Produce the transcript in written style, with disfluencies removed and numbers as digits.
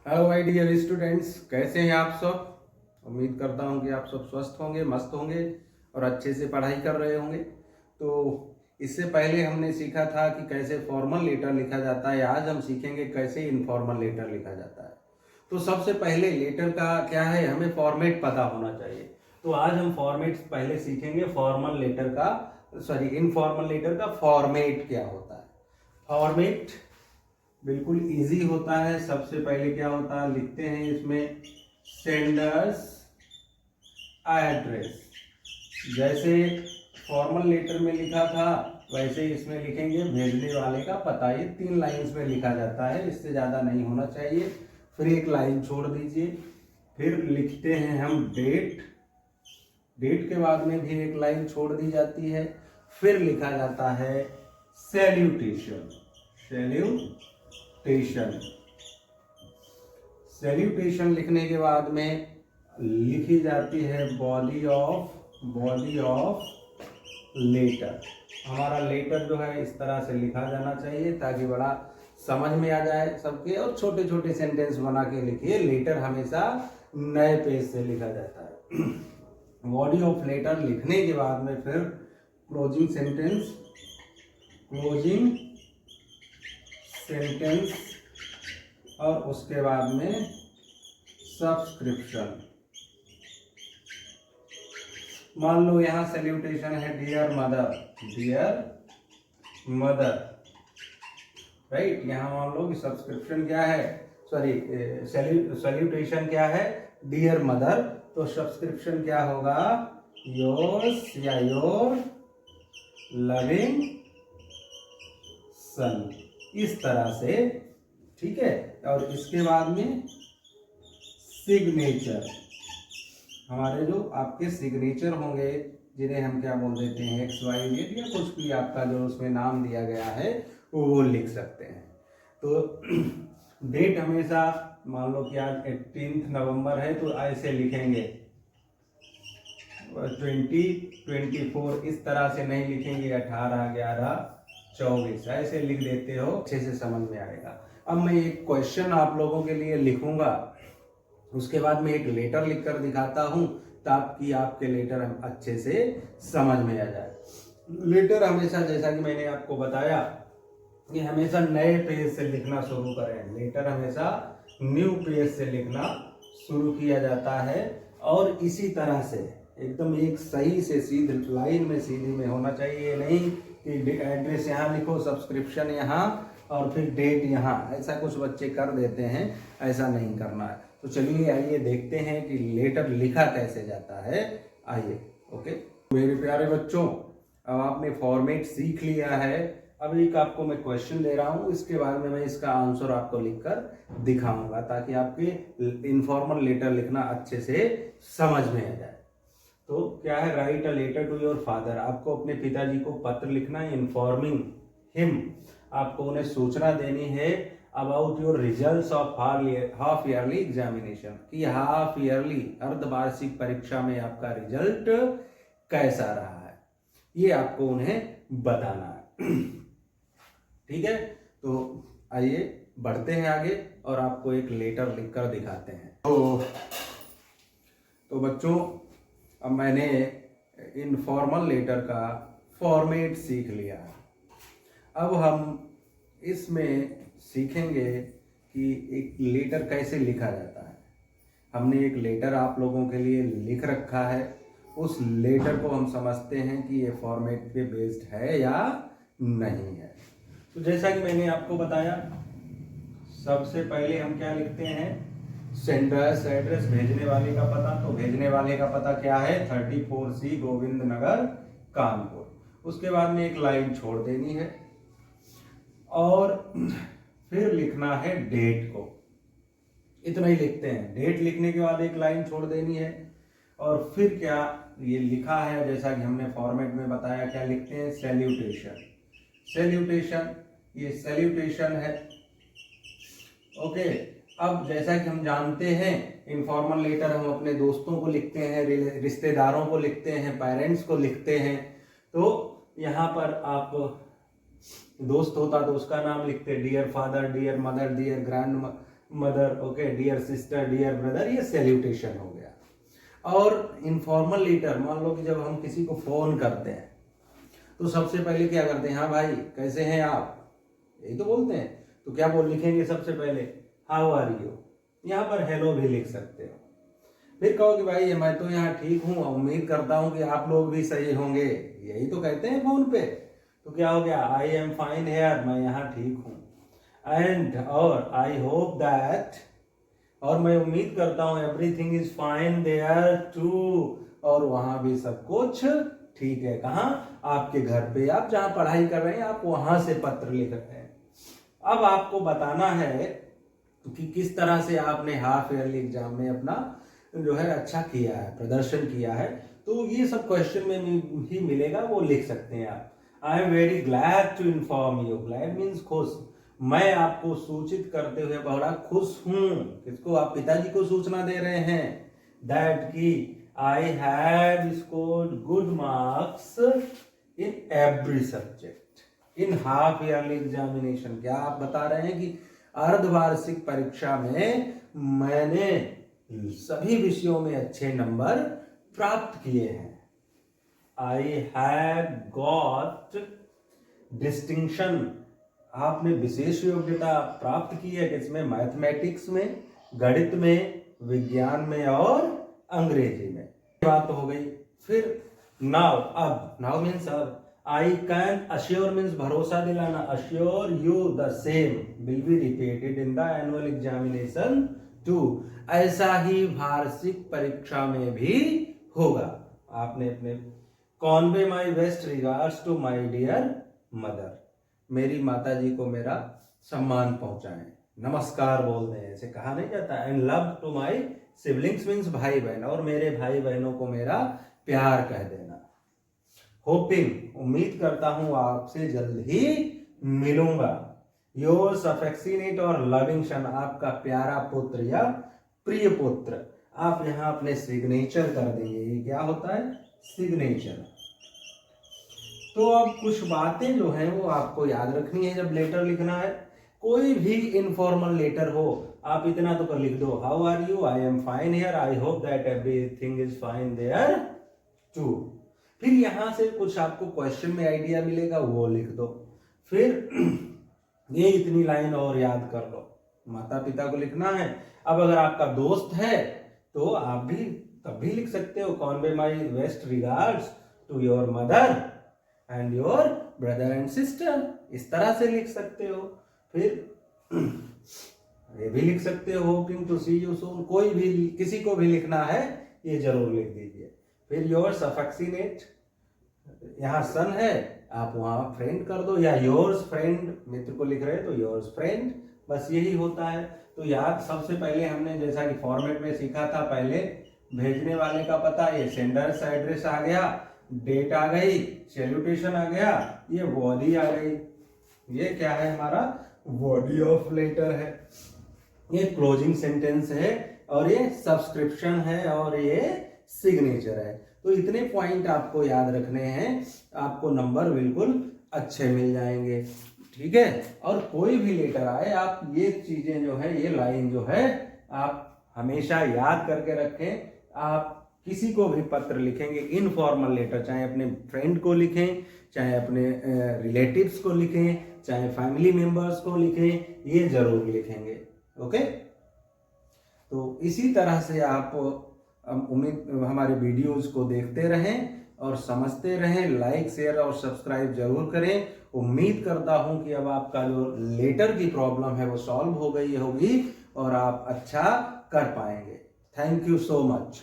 Hello my dear students, कैसे हैं आप सब। उम्मीद करता हूं कि आप सब स्वस्थ होंगे, मस्त होंगे और अच्छे से पढ़ाई कर रहे होंगे। तो इससे पहले हमने सीखा था कि कैसे फॉर्मल लेटर लिखा जाता है। आज हम सीखेंगे कैसे इनफॉर्मल लेटर लिखा जाता है। तो सबसे पहले लेटर का क्या है, हमें फॉर्मेट पता होना चाहिए। तो आज हम फॉर्मेट पहले सीखेंगे, फॉर्मल लेटर का इनफॉर्मल लेटर का फॉर्मेट क्या होता है। फॉर्मेट बिल्कुल इजी होता है। सबसे पहले क्या होता है, लिखते हैं इसमें सेंडर्स एड्रेस। जैसे फॉर्मल लेटर में लिखा था वैसे इसमें लिखेंगे भेजने वाले का पता। ये 3 लाइन्स में लिखा जाता है, इससे ज़्यादा नहीं होना चाहिए। फिर एक लाइन छोड़ दीजिए। फिर लिखते हैं हम डेट। डेट के बाद में भी एक लाइन छोड़ दी जाती है। फिर लिखा जाता है सैल्यूटेशन। सैल्यूटेशन सैल्यूटेशन लिखने के बाद में लिखी जाती है बॉडी ऑफ लेटर। हमारा लेटर जो है इस तरह से लिखा जाना चाहिए ताकि बड़ा समझ में आ जाए सबके। और छोटे छोटे सेंटेंस बना के लिखिए। लेटर हमेशा नए पेज से लिखा जाता है। बॉडी ऑफ लेटर लिखने के बाद में फिर क्लोजिंग सेंटेंस और उसके बाद में सब्सक्रिप्शन। मान लो यहाँ सैल्यूटेशन है डियर मदर, राइट। यहाँ मान लो कि सब्सक्रिप्शन क्या है, सॉरी सैल्यूटेशन क्या है, डियर मदर। तो सब्सक्रिप्शन क्या होगा, योर्स या योर लविंग सन। इस तरह से, ठीक है। और इसके बाद में सिग्नेचर, हमारे जो आपके सिग्नेचर होंगे जिन्हें हम क्या बोल देते हैं, XYZ या कुछ भी आपका जो उसमें नाम दिया गया है वो लिख सकते हैं। तो डेट हमेशा मान लो कि आज 18 नवंबर है तो ऐसे लिखेंगे 2024। इस तरह से नहीं लिखेंगे 18/11/24, ऐसे लिख देते हो, अच्छे से समझ में आएगा। अब मैं एक क्वेश्चन आप लोगों के लिए लिखूंगा, उसके बाद में एक लेटर लिखकर दिखाता हूं ताकि आपके लेटर हम अच्छे से समझ में आ जाए। लेटर हमेशा, जैसा कि मैंने आपको बताया, कि हमेशा नए पेज से लिखना शुरू करें। लेटर हमेशा न्यू पेज से लिखना शुरू किया जाता है। और इसी तरह से एकदम एक सही से सीधी लाइन में, सीधी में होना चाहिए। नहीं कि एड्रेस यहाँ लिखो, सब्सक्रिप्शन यहाँ और फिर डेट यहाँ, ऐसा कुछ बच्चे कर देते हैं। ऐसा नहीं करना है। तो चलिए आइए देखते हैं कि लेटर लिखा कैसे जाता है। आइए। ओके मेरे प्यारे बच्चों, अब आपने फॉर्मेट सीख लिया है। अब एक आपको मैं क्वेश्चन दे रहा हूँ, इसके बाद में मैं इसका आंसर आपको लिखकर दिखाऊंगा ताकि आपके इनफॉर्मल लेटर लिखना अच्छे से समझ में आ जाए। तो क्या है, write a letter to your father. आपको अपने पिताजी को पत्र लिखना है, इन्फॉर्मिंग हिम। आपको उन्हें सूचना देनी है about your results of half yearly examination, कि हाफ ईयरली अर्धवार्षिक परीक्षा में आपका रिजल्ट कैसा रहा है, ये आपको उन्हें बताना है। ठीक है। तो आइए बढ़ते हैं आगे और आपको एक लेटर लिखकर दिखाते हैं। तो बच्चों, अब मैंने इनफॉर्मल लेटर का फॉर्मेट सीख लिया। अब हम इसमें सीखेंगे कि एक लेटर कैसे लिखा जाता है। हमने एक लेटर आप लोगों के लिए लिख रखा है। उस लेटर को हम समझते हैं कि ये फॉर्मेट पे बेस्ड है या नहीं है। तो जैसा कि मैंने आपको बताया, सबसे पहले हम क्या लिखते हैं, सेंडर्स एड्रेस, भेजने वाले का पता। तो भेजने वाले का पता क्या है, 34C गोविंद नगर कानपुर। उसके बाद में एक लाइन छोड़ देनी है और फिर लिखना है डेट को। इतना ही लिखते हैं। डेट लिखने के बाद एक लाइन छोड़ देनी है और फिर क्या ये लिखा है, जैसा कि हमने फॉर्मेट में बताया, क्या लिखते हैं, सैल्यूटेशन। ये सैल्यूटेशन है। ओके। अब जैसा कि हम जानते हैं, इनफॉर्मल लेटर हम अपने दोस्तों को लिखते हैं, रिश्तेदारों को लिखते हैं, पेरेंट्स को लिखते हैं। तो यहाँ पर आप दोस्त होता तो उसका नाम लिखते, dear father, dear mother, dear mother, okay, dear sister, dear brother, ये सैल्यूटेशन हो गया। और इनफॉर्मल लेटर, मान लो कि जब हम किसी को फोन करते हैं तो सबसे पहले क्या करते हैं, हाँ भाई कैसे हैं आप, यही तो बोलते हैं। तो क्या बोल लिखेंगे सबसे पहले, हाउ आर यू। यहाँ पर हेलो भी लिख सकते हो। फिर कहो कि भाई मैं तो यहाँ ठीक हूँ, उम्मीद करता हूँ कि आप लोग भी सही होंगे, यही तो कहते हैं फोन पे। तो क्या हो गया, आई एम फाइन हेयर, मैं यहाँ ठीक हूँ। एंड और आई होप दैट, और मैं उम्मीद करता हूँ, everything is fine there too, और वहां भी सब कुछ ठीक है। कहाँ, आपके घर पे, आप जहाँ पढ़ाई कर रहे हैं आप वहां से पत्र लिख रहे हैं। अब आपको बताना है कि किस तरह से आपने हाफ ईयरली एग्जाम में अपना जो है अच्छा किया है, प्रदर्शन किया है। तो ये सब क्वेश्चन में ही मिलेगा, वो लिख सकते हैं आप। I am very glad to inform you, glad means खुश, मैं आपको सूचित करते हुए बड़ा खुश हूं। किसको, आप पिताजी को सूचना दे रहे हैं। दैट की I have scored good marks in every subject in half yearly examination. क्या आप बता रहे हैं कि अर्धवार्षिक परीक्षा में मैंने सभी विषयों में अच्छे नंबर प्राप्त किए हैं। आई हैव गॉट डिस्टिंक्शन, आपने विशेष योग्यता प्राप्त की है किसमें, मैथमेटिक्स में, गणित में, विज्ञान में और अंग्रेजी में। बात हो गई। फिर नाउ, अब, नाउ मीन्स अब, आई कैन अश्योर मीन्स भरोसा दिलाना, assure you the same will be repeated in the annual examination too, ऐसा ही वार्षिक परीक्षा में भी होगा। आपने अपने convey my best regards to my dear mother, मेरी माता जी को मेरा सम्मान पहुंचाएं, नमस्कार बोल दें, ऐसे कहा नहीं जाता। And love to my siblings means भाई बहन, और मेरे भाई बहनों को मेरा प्यार कह देना। होपिंग, उम्मीद करता हूं आपसे जल्द ही मिलूंगा। योर्स अफेक्शनेट और लविंग सन, आपका प्यारा पुत्र या प्रिय पुत्र। आप यहां अपने सिग्नेचर कर देंगे, ये क्या होता है, सिग्नेचर। तो अब कुछ बातें जो हैं वो आपको याद रखनी है जब लेटर लिखना है। कोई भी इनफॉर्मल लेटर हो, आप इतना तो कर लिख दो, how are you, I am fine here, I hope that everything is fine there too. फिर यहां से कुछ आपको क्वेश्चन में आइडिया मिलेगा, वो लिख दो। फिर ये इतनी लाइन और याद कर लो, माता पिता को लिखना है। अब अगर आपका दोस्त है तो आप भी तब भी लिख सकते हो, convey my best regards to your mother and your brother and sister, इस तरह से लिख सकते हो। फिर ये भी लिख सकते हो, hoping to see you soon, कोई भी किसी को भी लिखना है ये जरूर लिख दीजिए। फिर योर्स अफेक्शनेट, यहाँ सन है आप वहां फ्रेंड कर दो, या योर्स फ्रेंड, मित्र को लिख रहे हैं तो योर्स फ्रेंड, बस यही होता है। तो याद, सबसे पहले हमने जैसा कि फॉर्मेट में सीखा था, पहले भेजने वाले का पता, ये सेंडर्स एड्रेस आ गया, डेट आ गई, सैल्यूटेशन आ गया, ये बॉडी आ गई, ये क्या है हमारा बॉडी ऑफ लेटर है, ये क्लोजिंग सेंटेंस है, और ये सब्सक्रिप्शन है, और ये सिग्नेचर है। तो इतने पॉइंट आपको याद रखने हैं, आपको नंबर बिल्कुल अच्छे मिल जाएंगे, ठीक है। और कोई भी लेटर आए, आप ये चीजें जो है, ये लाइन जो है, आप हमेशा याद करके रखें। आप किसी को भी पत्र लिखेंगे, इनफॉर्मल लेटर, चाहे अपने फ्रेंड को लिखें, चाहे अपने रिलेटिव्स को लिखें, चाहे फैमिली मेंबर्स को लिखें, ये जरूर लिखेंगे, ओके। तो इसी तरह से आप उम्मीद हमारे वीडियोस को देखते रहें और समझते रहें, लाइक शेयर और सब्सक्राइब जरूर करें। उम्मीद करता हूं कि अब आपका जो लेटर की प्रॉब्लम है वो सॉल्व हो गई होगी और आप अच्छा कर पाएंगे। Thank you so much.